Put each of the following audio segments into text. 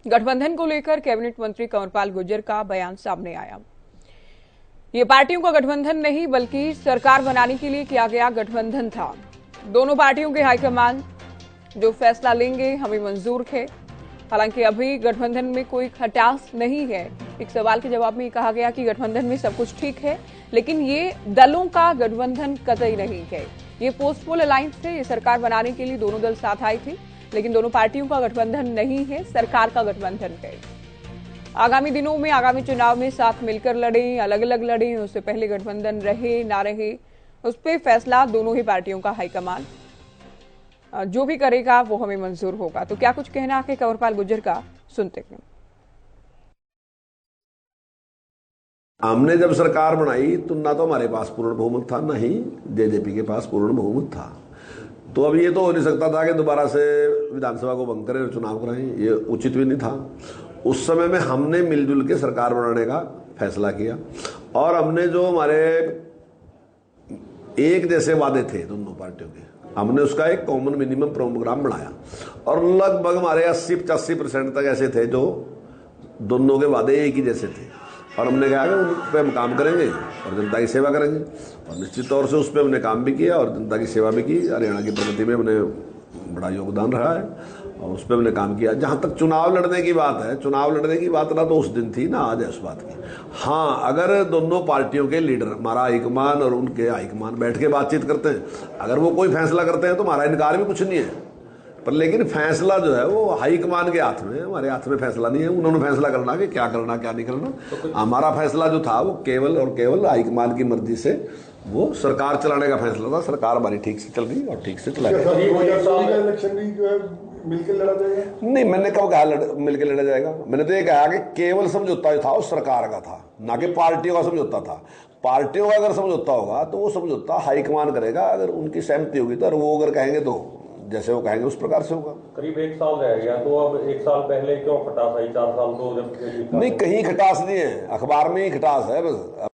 गठबंधन को लेकर कैबिनेट मंत्री कंवरपाल गुर्जर का बयान सामने आया। ये पार्टियों का गठबंधन नहीं बल्कि सरकार बनाने के लिए किया गया गठबंधन था। दोनों पार्टियों के हाईकमान जो फैसला लेंगे हमें मंजूर है। हालांकि अभी गठबंधन में कोई खटास नहीं है। एक सवाल के जवाब में कहा गया कि गठबंधन में सब कुछ ठीक है, लेकिन ये दलों का गठबंधन कतई नहीं है। ये पोस्टपोल अलायंस है। ये सरकार बनाने के लिए दोनों दल साथ आए थे, लेकिन दोनों पार्टियों का गठबंधन नहीं है, सरकार का गठबंधन है। आगामी दिनों में आगामी चुनाव में साथ मिलकर लड़े, अलग अलग लड़े, उससे पहले गठबंधन रहे ना रहे, उस पर फैसला दोनों ही पार्टियों का हाईकमान जो भी करेगा वो हमें मंजूर होगा। तो क्या कुछ कहना है कंवरपाल गुर्जर का, सुनते हैं। हमने जब सरकार बनाई तो ना तो हमारे पास पूर्ण बहुमत था, ना ही जेजेपी के पास पूर्ण बहुमत था। तो अब ये तो हो नहीं सकता था कि दोबारा से विधानसभा को भंग करें और चुनाव कराएं, ये उचित भी नहीं था। उस समय में हमने मिलजुल के सरकार बनाने का फैसला किया और हमने जो हमारे एक जैसे वादे थे दोनों पार्टियों के, हमने उसका एक कॉमन मिनिमम प्रोग्राम बनाया और लगभग हमारे 80-85% तक ऐसे थे जो दोनों के वादे एक ही जैसे थे और हमने कहा कि उन पर हम काम करेंगे और जनता की सेवा करेंगे और निश्चित तौर से उस पर हमने काम भी किया और जनता की सेवा भी की। हरियाणा की प्रगति में हमने बड़ा योगदान रहा है और उस पर हमने काम किया। जहाँ तक चुनाव लड़ने की बात है, चुनाव लड़ने की बात ना तो उस दिन थी ना आज है उस बात की। हाँ, अगर दोनों पार्टियों के लीडर, हमारा हाईकमान और उनके हाईकमान बैठ के बातचीत करते हैं, अगर वो कोई फैसला करते हैं तो हमारा इनकार भी कुछ नहीं है, पर लेकिन फैसला जो है वो हाईकमान के हाथ में, हमारे हाथ में फैसला नहीं है। उन्होंने फैसला करना कि क्या करना क्या नहीं करना। हमारा फैसला जो था वो केवल और केवल हाईकमान की मर्जी से वो सरकार चलाने का फैसला था। सरकार हमारी ठीक से चल रही और ठीक से चला मिलकर लड़ा जाएगा? नहीं, मैंने कब कहा मिलकर लड़ा जाएगा? मैंने तो ये कहा कि केवल समझौता जो था वो सरकार का था, ना कि पार्टियों का समझौता था। पार्टियों का अगर समझौता होगा तो वो समझौता हाईकमान करेगा, अगर उनकी सहमति होगी तो, और वो अगर कहेंगे तो जैसे वो कहेंगे उस प्रकार से होगा। करीब 1 साल रह गया, तो अब 1 साल पहले क्यों खटास आई? 4 साल तो जब नहीं, कहीं खटास नहीं है, अखबार में ही खटास है बस।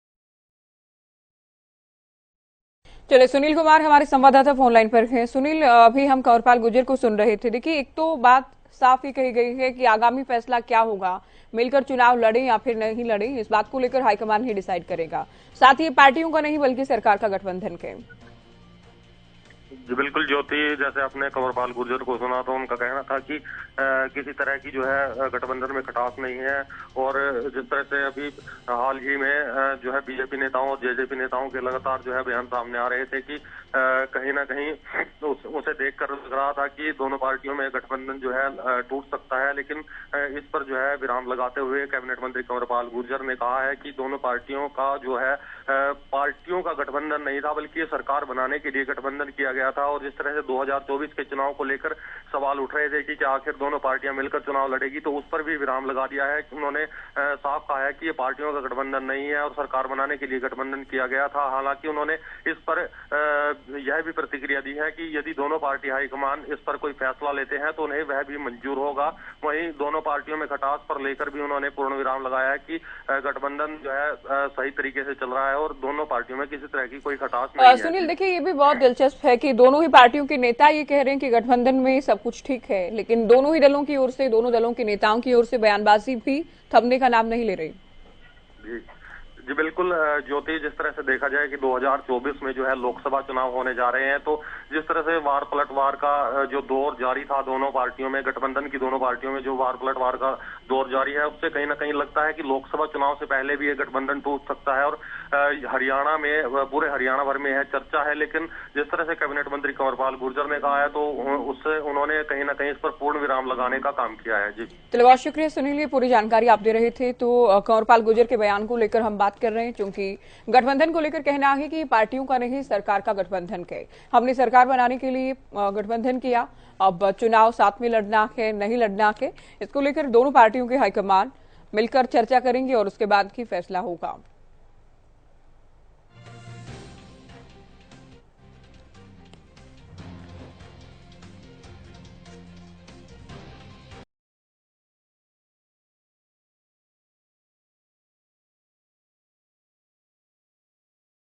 चलिए, सुनील कुमार हमारे संवाददाता फोन लाइन पर हैं। सुनील, अभी हम कंवरपाल गुर्जर को सुन रहे थे। देखिए, एक तो बात साफ ही कही गई है कि आगामी फैसला क्या होगा, मिलकर चुनाव लड़े या फिर नहीं लड़े, इस बात को लेकर हाईकमान ही डिसाइड करेगा। साथ ही पार्टियों का नहीं बल्कि सरकार का गठबंधन के। जी बिल्कुल ज्योति, जैसे आपने कंवरपाल गुर्जर को सुना तो उनका कहना था कि किसी तरह की जो है गठबंधन में खटास नहीं है और जिस तरह से अभी हाल ही में जो है बीजेपी नेताओं और जेजेपी नेताओं के लगातार जो है बयान सामने आ रहे थे कि कहीं ना कहीं उसे देखकर लग रहा था कि दोनों पार्टियों में गठबंधन जो है टूट सकता है। लेकिन इस पर जो है विराम लगाते हुए कैबिनेट मंत्री कंवरपाल गुर्जर ने कहा है कि दोनों पार्टियों का जो है पार्टियों का गठबंधन नहीं था बल्कि सरकार बनाने के लिए गठबंधन किया गया था। और जिस तरह से 2024 के चुनाव को लेकर सवाल उठ रहे थे कि क्या आखिर दोनों पार्टियां मिलकर चुनाव लड़ेगी, तो उस पर भी विराम लगा दिया है। उन्होंने साफ कहा है कि ये पार्टियों का गठबंधन नहीं है और सरकार बनाने के लिए गठबंधन किया गया था। हालांकि उन्होंने इस पर यह भी प्रतिक्रिया दी है कि यदि दोनों पार्टी हाईकमान इस पर कोई फैसला लेते हैं तो उन्हें वह भी मंजूर होगा। वहीं दोनों पार्टियों में खटास पर लेकर भी उन्होंने पूर्ण विराम लगाया है कि गठबंधन जो है सही तरीके से चल रहा है और दोनों पार्टियों में किसी तरह की कोई खटास नहीं है। सुनील, देखिए, ये भी बहुत दिलचस्प है कि दोनों ही पार्टियों के नेता ये कह रहे हैं कि गठबंधन में सब कुछ ठीक है, लेकिन दोनों ही दलों की ओर से, दोनों दलों के नेताओं की ओर से बयानबाजी भी थमने का नाम नहीं ले रही। जी बिल्कुल ज्योति, जिस तरह से देखा जाए कि 2024 में जो है लोकसभा चुनाव होने जा रहे हैं, तो जिस तरह से वार पलटवार का जो दौर जारी था दोनों पार्टियों में, गठबंधन की दोनों पार्टियों में जो वार पलटवार का दौर जारी है, उससे कहीं ना कहीं लगता है कि लोकसभा चुनाव से पहले भी ये गठबंधन टूट सकता है। और हरियाणा में, पूरे हरियाणा भर में यह चर्चा है। लेकिन जिस तरह से कैबिनेट मंत्री कंवरपाल गुर्जर ने कहा है तो उससे उन्होंने कहीं ना कहीं इस पर पूर्ण विराम लगाने का काम किया है। जी चलो, बहुत शुक्रिया सुनील, ये पूरी जानकारी आप दे रहे थे। तो कंवरपाल गुर्जर के बयान को लेकर हम बात कर रहे हैं, क्योंकि गठबंधन को लेकर कहना है कि पार्टियों का नहीं, सरकार का गठबंधन है। हमने सरकार बनाने के लिए गठबंधन किया, अब चुनाव साथ में लड़ना है नहीं लड़ना है, इसको लेकर दोनों पार्टियों के हाईकमान मिलकर चर्चा करेंगे और उसके बाद ही फैसला होगा।